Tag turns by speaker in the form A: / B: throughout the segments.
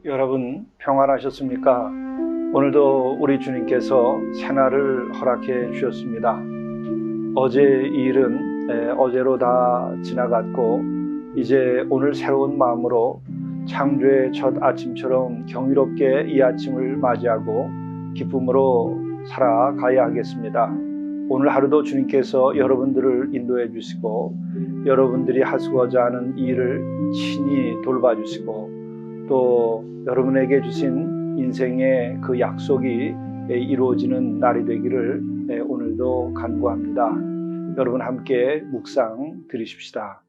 A: 여러분 평안하셨습니까? 오늘도 우리 주님께서 새날을 허락해 주셨습니다. 어제의 일은 어제로 다 지나갔고 이제 오늘 새로운 마음으로 창조의 첫 아침처럼 경이롭게 이 아침을 맞이하고 기쁨으로 살아가야 하겠습니다. 오늘 하루도 주님께서 여러분들을 인도해 주시고 여러분들이 하시고자 하는 일을 친히 돌봐 주시고 또 여러분에게 주신 인생의 그 약속이 이루어지는 날이 되기를 오늘도 간구합니다. 여러분 함께 묵상 드리십시다.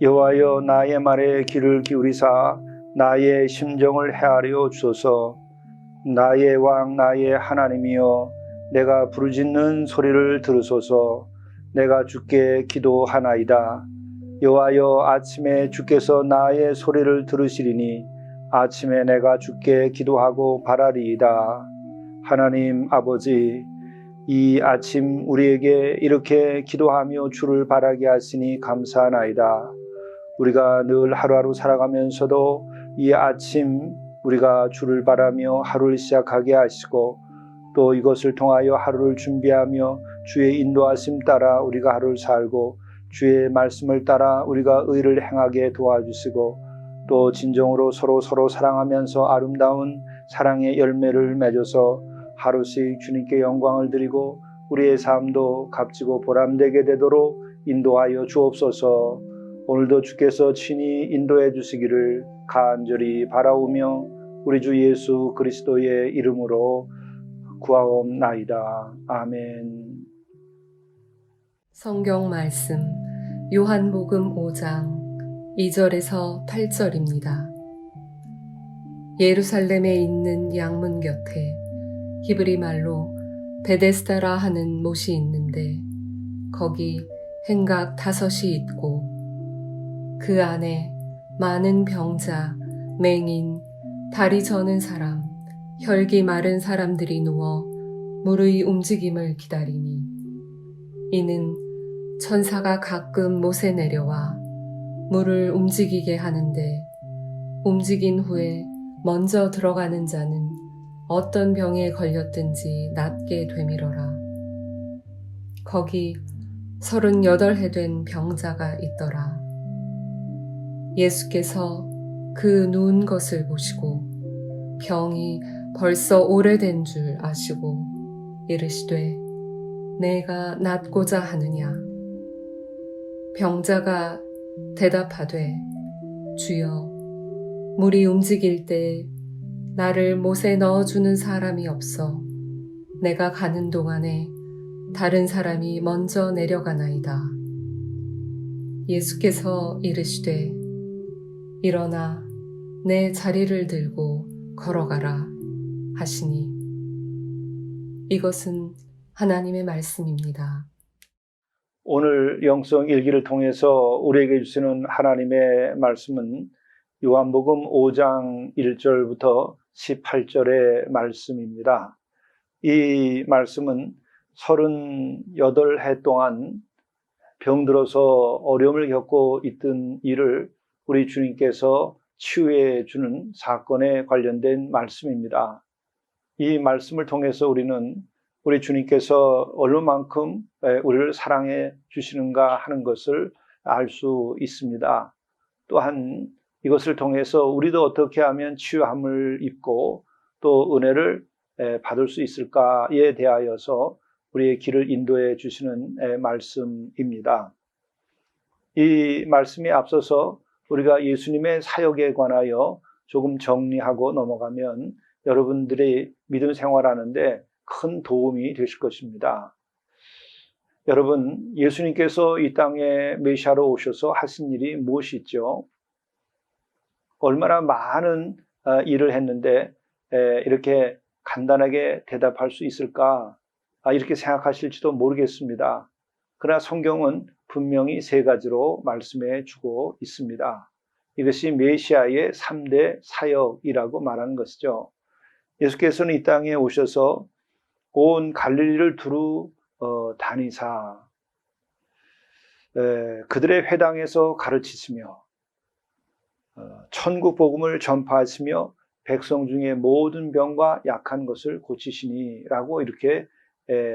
A: 여호와여, 나의 말에 귀를 기울이사 나의 심정을 헤아려 주소서. 나의 왕 나의 하나님이여, 내가 부르짖는 소리를 들으소서. 내가 주께 기도하나이다. 여호와여, 아침에 주께서 나의 소리를 들으시리니 아침에 내가 주께 기도하고 바라리이다. 하나님 아버지, 이 아침 우리에게 이렇게 기도하며 주를 바라게 하시니 감사하나이다. 우리가 늘 하루하루 살아가면서도 이 아침 우리가 주를 바라며 하루를 시작하게 하시고 또 이것을 통하여 하루를 준비하며 주의 인도하심 따라 우리가 하루를 살고 주의 말씀을 따라 우리가 의를 행하게 도와주시고 또 진정으로 서로 사랑하면서 아름다운 사랑의 열매를 맺어서 하루씩 주님께 영광을 드리고 우리의 삶도 값지고 보람되게 되도록 인도하여 주옵소서. 오늘도 주께서 친히 인도해 주시기를 간절히 바라오며 우리 주 예수 그리스도의 이름으로 구하옵나이다. 아멘.
B: 성경 말씀 요한복음 5장 2절에서 8절입니다. 예루살렘에 있는 양문 곁에 히브리 말로 베데스다라 하는 못이 있는데 거기 행각 5이 있고 그 안에 많은 병자, 맹인, 다리 저는 사람, 혈기 마른 사람들이 누워 물의 움직임을 기다리니 이는 천사가 가끔 못에 내려와 물을 움직이게 하는데 움직인 후에 먼저 들어가는 자는 어떤 병에 걸렸든지 낫게 되밀어라. 거기 38해 된 병자가 있더라. 예수께서 그 누운 것을 보시고 병이 벌써 오래된 줄 아시고 이르시되 내가 낫고자 하느냐. 병자가 대답하되 주여, 물이 움직일 때 나를 못에 넣어주는 사람이 없어 내가 가는 동안에 다른 사람이 먼저 내려가나이다. 예수께서 이르시되 일어나 내 자리를 들고 걸어가라 하시니 이것은 하나님의 말씀입니다.
A: 오늘 영성 일기를 통해서 우리에게 주시는 하나님의 말씀은 요한복음 5장 1절부터 18절의 말씀입니다. 이 말씀은 38해 동안 병들어서 어려움을 겪고 있던 이를 우리 주님께서 치유해 주는 사건에 관련된 말씀입니다. 이 말씀을 통해서 우리는 우리 주님께서 얼마만큼 우리를 사랑해 주시는가 하는 것을 알 수 있습니다. 또한 이것을 통해서 우리도 어떻게 하면 치유함을 입고 또 은혜를 받을 수 있을까에 대하여서 우리의 길을 인도해 주시는 말씀입니다. 이 말씀에 앞서서 우리가 예수님의 사역에 관하여 조금 정리하고 넘어가면 여러분들이 믿음 생활하는데 큰 도움이 되실 것입니다. 여러분, 예수님께서 이 땅에 메시아로 오셔서 하신 일이 무엇이 있죠? 얼마나 많은 일을 했는데 이렇게 간단하게 대답할 수 있을까? 이렇게 생각하실지도 모르겠습니다. 그러나 성경은 분명히 세 가지로 말씀해 주고 있습니다. 이것이 메시아의 3대 사역이라고 말하는 것이죠. 예수께서는 이 땅에 오셔서 온 갈릴리를 두루 다니사 그들의 회당에서 가르치시며 천국 복음을 전파하시며 백성 중에 모든 병과 약한 것을 고치시니라고 이렇게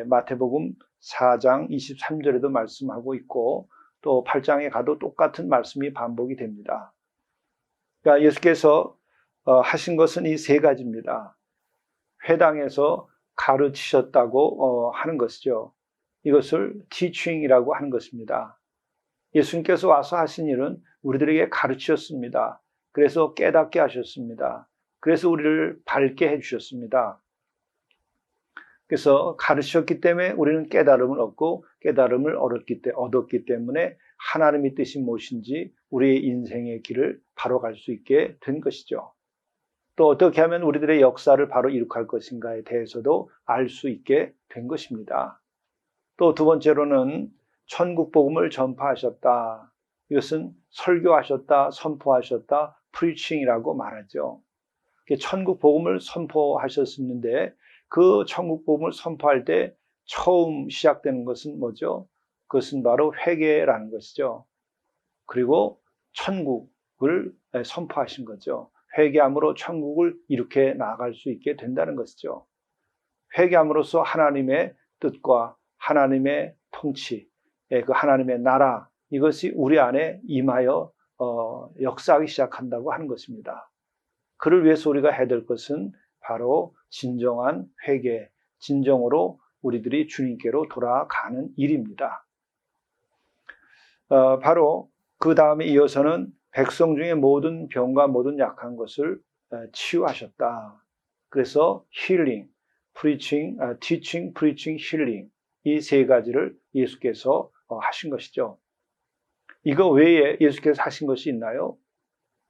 A: 마태복음 4장 23절에도 말씀하고 있고 또 8장에 가도 똑같은 말씀이 반복이 됩니다. 그러니까 예수께서 하신 것은 이 세 가지입니다. 회당에서 가르치셨다고 하는 것이죠. 이것을 teaching이라고 하는 것입니다. 예수님께서 와서 하신 일은 우리들에게 가르치셨습니다. 그래서 깨닫게 하셨습니다. 그래서 우리를 밝게 해주셨습니다. 그래서 가르치셨기 때문에 우리는 깨달음을 얻고 깨달음을 얻었기 때문에 하나님의 뜻이 무엇인지 우리의 인생의 길을 바로 갈 수 있게 된 것이죠. 또 어떻게 하면 우리들의 역사를 바로 이룩할 것인가에 대해서도 알 수 있게 된 것입니다. 또 두 번째로는 천국 복음을 전파하셨다. 이것은 설교하셨다, 선포하셨다, preaching이라고 말하죠. 천국 복음을 선포하셨었는데 그 천국 복음을 선포할 때 처음 시작되는 것은 뭐죠? 그것은 바로 회개라는 것이죠. 그리고 천국을 선포하신 거죠. 회개함으로 천국을 이렇게 나아갈 수 있게 된다는 것이죠. 회개함으로써 하나님의 뜻과 하나님의 통치, 그 하나님의 나라, 이것이 우리 안에 임하여 역사하기 시작한다고 하는 것입니다. 그를 위해서 우리가 해야 될 것은 바로 진정한 회개, 진정으로 우리들이 주님께로 돌아가는 일입니다. 바로 그 다음에 이어서는 백성 중에 모든 병과 모든 약한 것을 치유하셨다. 그래서 힐링, preaching, teaching, preaching, healing 이 세 가지를 예수께서 하신 것이죠. 이거 외에 예수께서 하신 것이 있나요?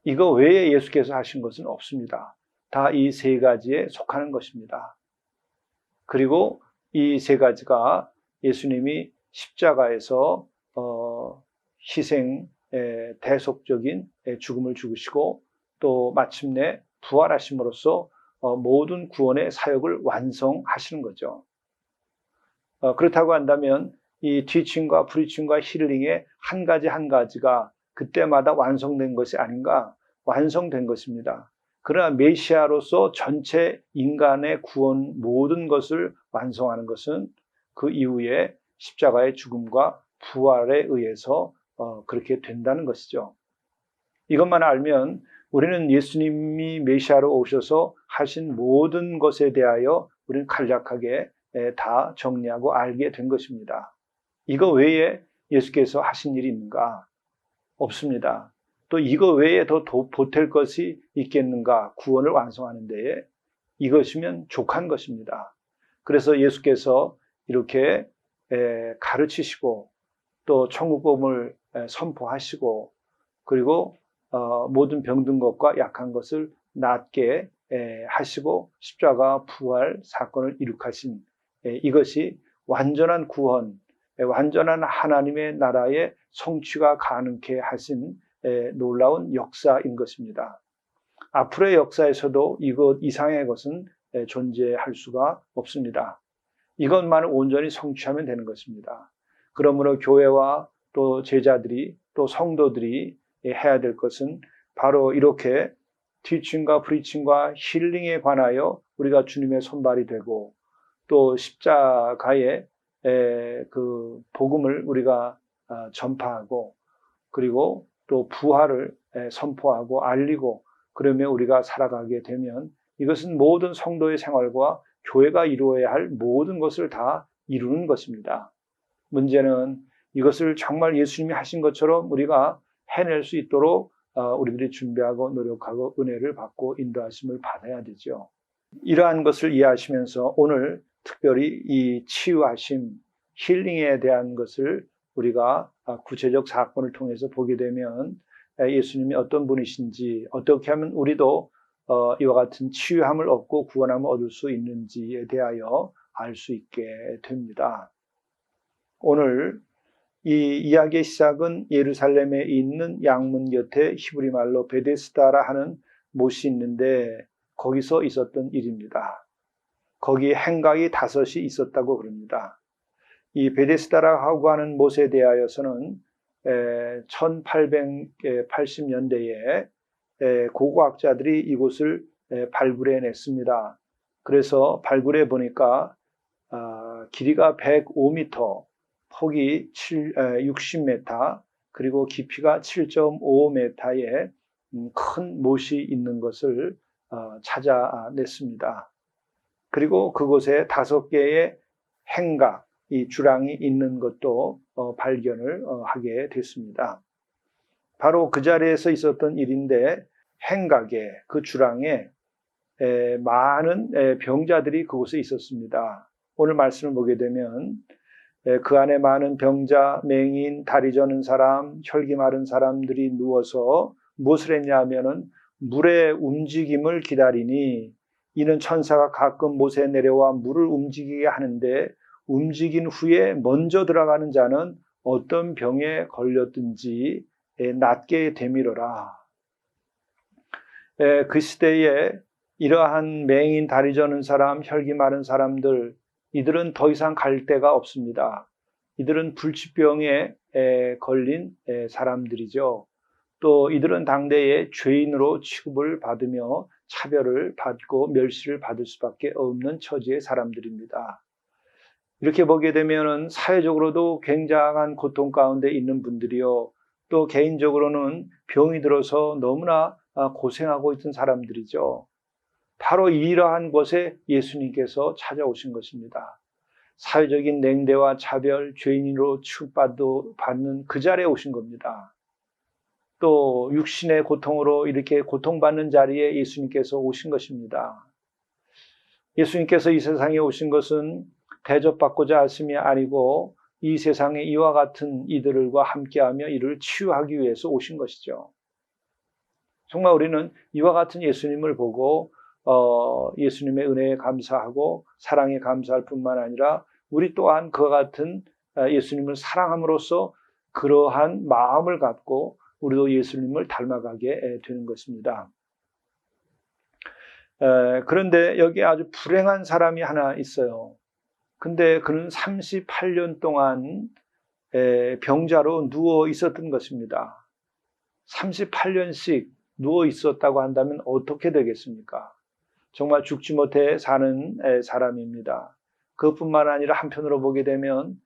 A: 이거 외에 예수께서 하신 것은 없습니다. 다 이 세 가지에 속하는 것입니다. 그리고 이 세 가지가 예수님이 십자가에서 희생, 대속적인 죽음을 죽으시고 또 마침내 부활하심으로써 모든 구원의 사역을 완성하시는 거죠. 그렇다고 한다면 이 티칭과 프리칭과 힐링의 한 가지 한 가지가 그때마다 완성된 것이 아닌가? 완성된 것입니다. 그러나 메시아로서 전체 인간의 구원 모든 것을 완성하는 것은 그 이후에 십자가의 죽음과 부활에 의해서 그렇게 된다는 것이죠. 이것만 알면 우리는 예수님이 메시아로 오셔서 하신 모든 것에 대하여 우리는 간략하게 다 정리하고 알게 된 것입니다. 이거 외에 예수께서 하신 일이 있는가? 없습니다. 또 이거 외에 더 보탤 것이 있겠는가? 구원을 완성하는 데에 이것이면 족한 것입니다. 그래서 예수께서 이렇게 가르치시고 또 천국 복음을 선포하시고 그리고 모든 병든 것과 약한 것을 낫게 하시고 십자가 부활 사건을 이룩하신 이것이 완전한 구원, 완전한 하나님의 나라의 성취가 가능케 하신 놀라운 역사인 것입니다. 앞으로의 역사에서도 이것 이상의 것은 존재할 수가 없습니다. 이것만을 온전히 성취하면 되는 것입니다. 그러므로 교회와 또 제자들이 또 성도들이 해야 될 것은 바로 이렇게 티칭과 프리칭과 힐링에 관하여 우리가 주님의 손발이 되고 또 십자가의 그 복음을 우리가 전파하고 그리고 또 부활을 선포하고 알리고 그러면 우리가 살아가게 되면 이것은 모든 성도의 생활과 교회가 이루어야 할 모든 것을 다 이루는 것입니다. 문제는 이것을 정말 예수님이 하신 것처럼 우리가 해낼 수 있도록 우리들이 준비하고 노력하고 은혜를 받고 인도하심을 받아야 되죠. 이러한 것을 이해하시면서 오늘 특별히 이 치유하심, 힐링에 대한 것을 우리가 구체적 사건을 통해서 보게 되면 예수님이 어떤 분이신지, 어떻게 하면 우리도 이와 같은 치유함을 얻고 구원함을 얻을 수 있는지에 대하여 알 수 있게 됩니다. 오늘 이 이야기의 시작은 예루살렘에 있는 양문 곁에 히브리 말로 베데스다라 하는 못이 있는데 거기서 있었던 일입니다. 거기 행각이 5이 있었다고 그럽니다. 이 베데스다라고 하는 못에 대하여서는 1880년대에 고고학자들이 이곳을 발굴해냈습니다. 그래서 발굴해 보니까 길이가 105m, 폭이 60m, 그리고 깊이가 7.5m의 큰 못이 있는 것을 찾아냈습니다. 그리고 그곳에 5개의 행각, 이 주랑이 있는 것도 발견을 하게 됐습니다. 바로 그 자리에서 있었던 일인데 행각에, 그 주랑에 많은 병자들이 그곳에 있었습니다. 오늘 말씀을 보게 되면 그 안에 많은 병자, 맹인, 다리 저는 사람, 혈기 마른 사람들이 누워서 무엇을 했냐 하면은 물의 움직임을 기다리니 이는 천사가 가끔 못에 내려와 물을 움직이게 하는데 움직인 후에 먼저 들어가는 자는 어떤 병에 걸렸든지 낫게 되밀어라. 그 시대에 이러한 맹인, 다리 저는 사람, 혈기 마른 사람들, 이들은 더 이상 갈 데가 없습니다. 이들은 불치병에 걸린 사람들이죠. 또 이들은 당대에 죄인으로 취급을 받으며 차별을 받고 멸시를 받을 수밖에 없는 처지의 사람들입니다. 이렇게 보게 되면은 사회적으로도 굉장한 고통 가운데 있는 분들이요, 또 개인적으로는 병이 들어서 너무나 고생하고 있던 사람들이죠. 바로 이러한 곳에 예수님께서 찾아오신 것입니다. 사회적인 냉대와 차별, 죄인으로 취급받는 그 자리에 오신 겁니다. 또 육신의 고통으로 이렇게 고통받는 자리에 예수님께서 오신 것입니다. 예수님께서 이 세상에 오신 것은 대접받고자 하심이 아니고 이 세상에 이와 같은 이들과 함께하며 이를 치유하기 위해서 오신 것이죠. 정말 우리는 이와 같은 예수님을 보고 예수님의 은혜에 감사하고 사랑에 감사할 뿐만 아니라 우리 또한 그와 같은 예수님을 사랑함으로써 그러한 마음을 갖고 우리도 예수님을 닮아가게 되는 것입니다. 그런데 여기 아주 불행한 사람이 하나 있어요. 근데 그는 38년 동안 병자로 누워 있었던 것입니다. 38년씩 누워 있었다고 한다면 어떻게 되겠습니까? 정말 죽지 못해 사는 사람입니다. 그것뿐만 아니라 한편으로 보게 되면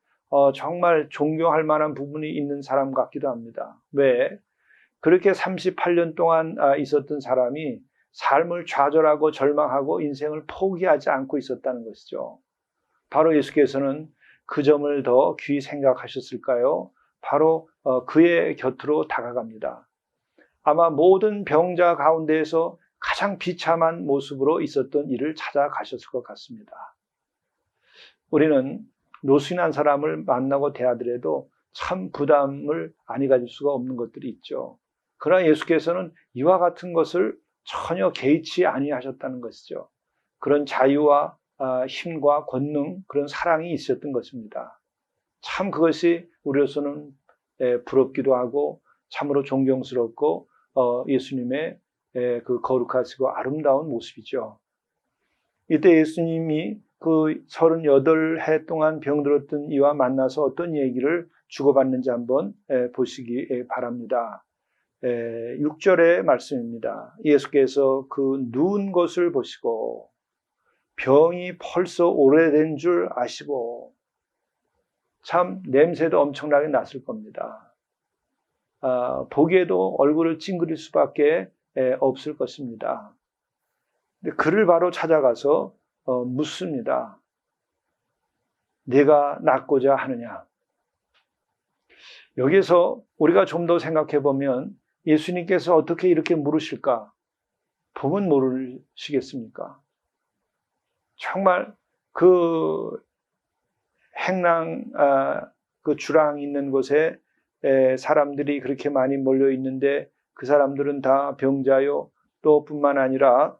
A: 정말 존경할 만한 부분이 있는 사람 같기도 합니다. 왜? 그렇게 38년 동안 있었던 사람이 삶을 좌절하고 절망하고 인생을 포기하지 않고 있었다는 것이죠. 바로 예수께서는 그 점을 더 귀히 생각하셨을까요? 바로 그의 곁으로 다가갑니다. 아마 모든 병자 가운데에서 가장 비참한 모습으로 있었던 이를 찾아가셨을 것 같습니다. 우리는 노숙인한 사람을 만나고 대하더라도 참 부담을 안이 가질 수가 없는 것들이 있죠. 그러나 예수께서는 이와 같은 것을 전혀 개의치 아니하셨다는 것이죠. 그런 자유와 힘과 권능, 그런 사랑이 있었던 것입니다. 참 그것이 우리로서는 부럽기도 하고 참으로 존경스럽고 예수님의 그 거룩하시고 아름다운 모습이죠. 이때 예수님이 그 38해 동안 병들었던 이와 만나서 어떤 얘기를 주고받는지 한번 보시기 바랍니다. 6절의 말씀입니다. 예수께서 그 누운 것을 보시고 병이 벌써 오래된 줄 아시고, 참 냄새도 엄청나게 났을 겁니다. 보기에도 얼굴을 찡그릴 수밖에 없을 것입니다. 근데 그를 바로 찾아가서 묻습니다. 네가 낫고자 하느냐? 여기서 우리가 좀 더 생각해 보면 예수님께서 어떻게 이렇게 물으실까? 보면 모르시겠습니까? 정말 그 행랑 그 주랑 있는 곳에 사람들이 그렇게 많이 몰려 있는데 그 사람들은 다 병자요. 또 뿐만 아니라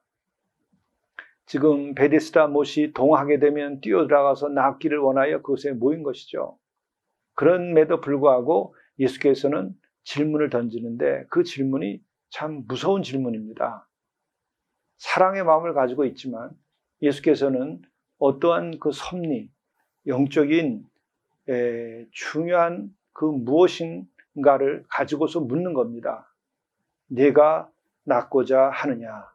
A: 지금 베데스다 못이 동하게 되면 뛰어들어가서 낫기를 원하여 그곳에 모인 것이죠. 그럼에도 불구하고 예수께서는 질문을 던지는데 그 질문이 참 무서운 질문입니다. 사랑의 마음을 가지고 있지만 예수께서는 어떠한 그 섭리, 영적인 중요한 그 무엇인가를 가지고서 묻는 겁니다. 네가 낫고자 하느냐?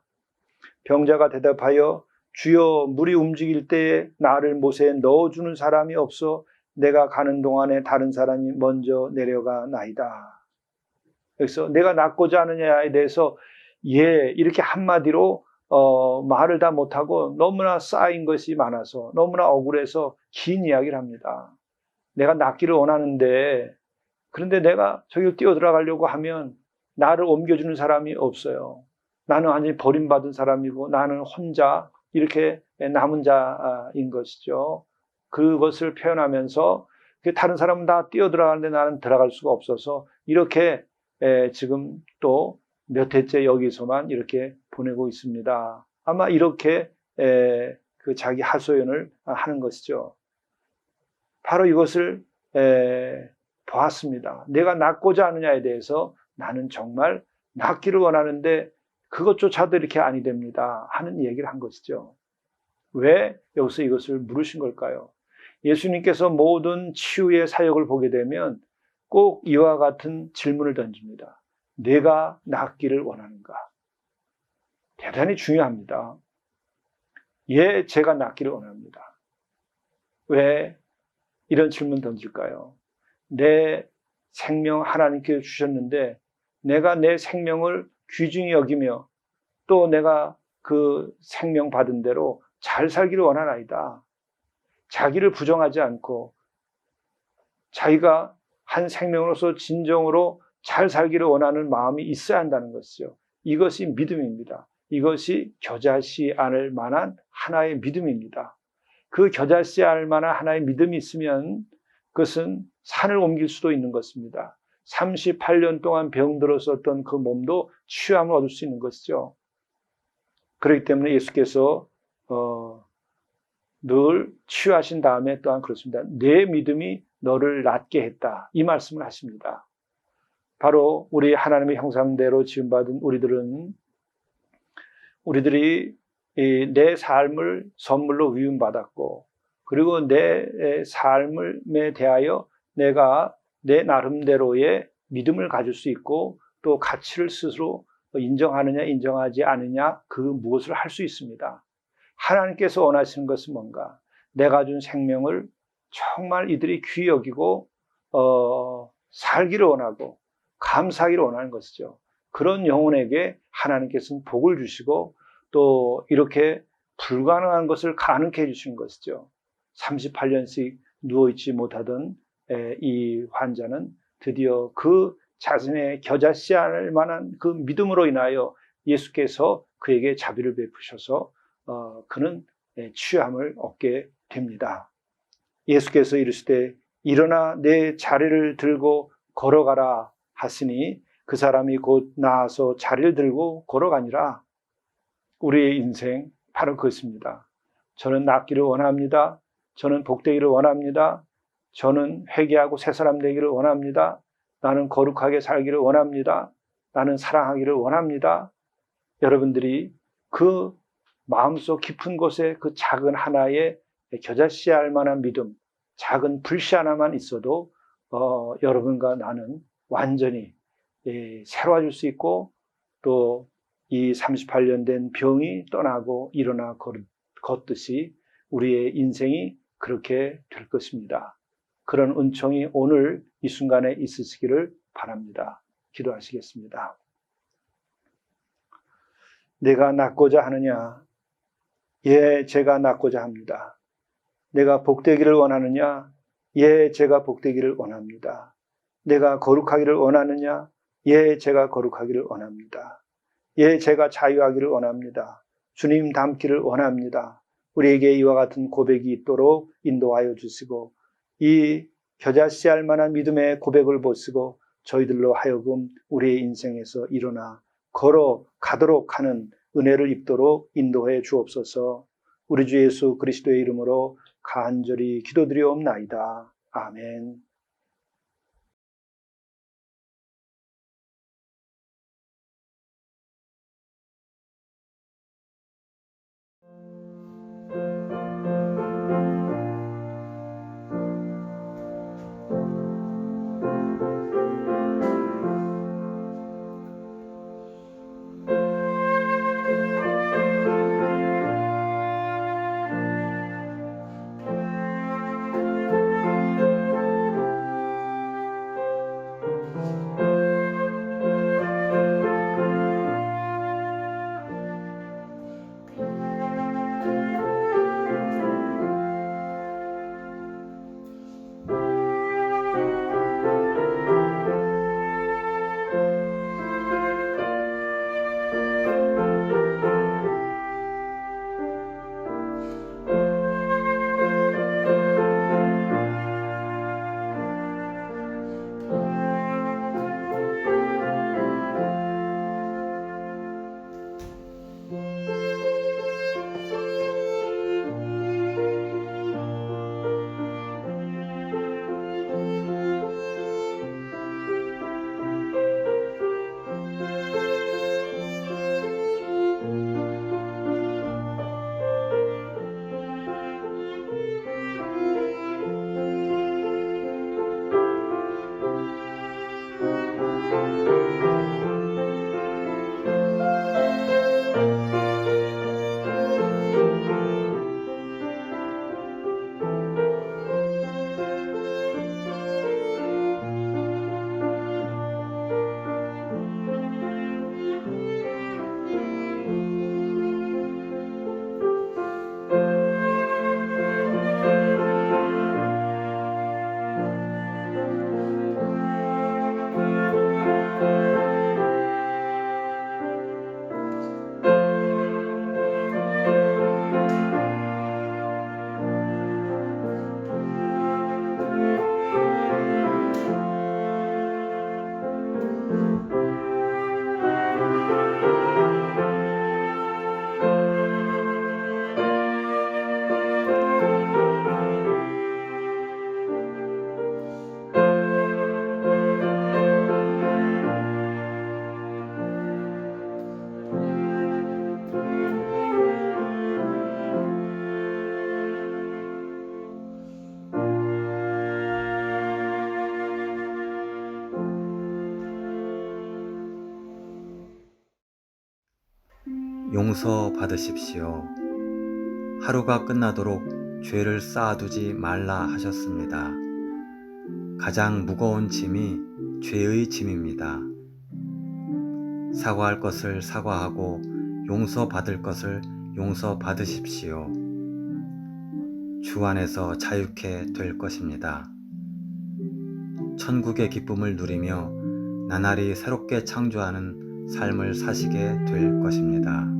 A: 병자가 대답하여 주여 물이 움직일 때에 나를 못에 넣어주는 사람이 없어 내가 가는 동안에 다른 사람이 먼저 내려가 나이다. 그래서 내가 낫고자 하느냐에 대해서 이렇게 한마디로 말을 다 못하고 너무나 쌓인 것이 많아서 너무나 억울해서 긴 이야기를 합니다. 내가 낫기를 원하는데 그런데 내가 저기로 뛰어들어가려고 하면 나를 옮겨주는 사람이 없어요. 나는 완전히 버림받은 사람이고 나는 혼자 이렇게 남은 자인 것이죠. 그것을 표현하면서 다른 사람은 다 뛰어들어가는데 나는 들어갈 수가 없어서 이렇게 지금 또 몇 해째 여기서만 이렇게 보내고 있습니다. 아마 이렇게 그 자기 하소연을 하는 것이죠. 바로 이것을 보았습니다. 내가 낫고자 하느냐에 대해서 나는 정말 낫기를 원하는데 그것조차도 이렇게 아니 됩니다 하는 얘기를 한 것이죠. 왜 여기서 이것을 물으신 걸까요? 예수님께서 모든 치유의 사역을 보게 되면 꼭 이와 같은 질문을 던집니다. 내가 낫기를 원하는가? 대단히 중요합니다. 제가 낫기를 원합니다. 왜 이런 질문 던질까요? 내 생명 하나님께 주셨는데 내가 내 생명을 귀중히 여기며 또 내가 그 생명 받은 대로 잘 살기를 원하나이다. 자기를 부정하지 않고 자기가 한 생명으로서 진정으로 잘 살기를 원하는 마음이 있어야 한다는 것이죠. 이것이 믿음입니다. 이것이 겨자씨 않을 만한 하나의 믿음입니다. 그 겨자씨 않을 만한 하나의 믿음이 있으면 그것은 산을 옮길 수도 있는 것입니다. 38년 동안 병들었었던 그 몸도 치유함을 얻을 수 있는 것이죠. 그렇기 때문에 예수께서 늘 치유하신 다음에 또한 그렇습니다. 내 믿음이 너를 낫게 했다. 이 말씀을 하십니다. 바로 우리 하나님의 형상대로 지음받은 우리들이 내 삶을 선물로 위임받았고 그리고 내 삶에 대하여 내가 내 나름대로의 믿음을 가질 수 있고 또 가치를 스스로 인정하느냐 인정하지 않느냐 그 무엇을 할 수 있습니다. 하나님께서 원하시는 것은 뭔가? 내가 준 생명을 정말 이들이 귀히 여기고 살기를 원하고 감사하기를 원하는 것이죠. 그런 영혼에게 하나님께서는 복을 주시고 또 이렇게 불가능한 것을 가능케 해주시는 것이죠. 38년씩 누워있지 못하던 이 환자는 드디어 그 자신의 겨자씨 않을 만한 그 믿음으로 인하여 예수께서 그에게 자비를 베푸셔서 그는 치유함을 얻게 됩니다. 예수께서 이르시되 일어나 내 자리를 들고 걸어가라 하시니 그 사람이 곧 나아서 자리를 들고 걸어가니라. 우리의 인생 바로 그것입니다. 저는 낫기를 원합니다. 저는 복되기를 원합니다. 저는 회개하고 새 사람 되기를 원합니다. 나는 거룩하게 살기를 원합니다. 나는 사랑하기를 원합니다. 여러분들이 그 마음속 깊은 곳에 그 작은 하나의 겨자씨 알 만한 믿음, 작은 불씨 하나만 있어도 여러분과 나는 완전히 새로워질 수 있고 또 이 38년 된 병이 떠나고 일어나 걷듯이 우리의 인생이 그렇게 될 것입니다. 그런 은총이 오늘 이 순간에 있으시기를 바랍니다. 기도하시겠습니다. 내가 낫고자 하느냐? 제가 낫고자 합니다. 내가 복되기를 원하느냐? 제가 복되기를 원합니다. 내가 거룩하기를 원하느냐? 제가 거룩하기를 원합니다. 제가 자유하기를 원합니다. 주님 닮기를 원합니다. 우리에게 이와 같은 고백이 있도록 인도하여 주시고 이 겨자씨알 만한 믿음의 고백을 보시고 저희들로 하여금 우리의 인생에서 일어나 걸어가도록 하는 은혜를 입도록 인도해 주옵소서. 우리 주 예수 그리스도의 이름으로 간절히 기도드리옵나이다. 아멘.
C: 용서 받으십시오. 하루가 끝나도록 죄를 쌓아두지 말라 하셨습니다. 가장 무거운 짐이 죄의 짐입니다. 사과할 것을 사과하고 용서받을 것을 용서받으십시오. 주 안에서 자유케 될 것입니다. 천국의 기쁨을 누리며 나날이 새롭게 창조하는 삶을 사시게 될 것입니다.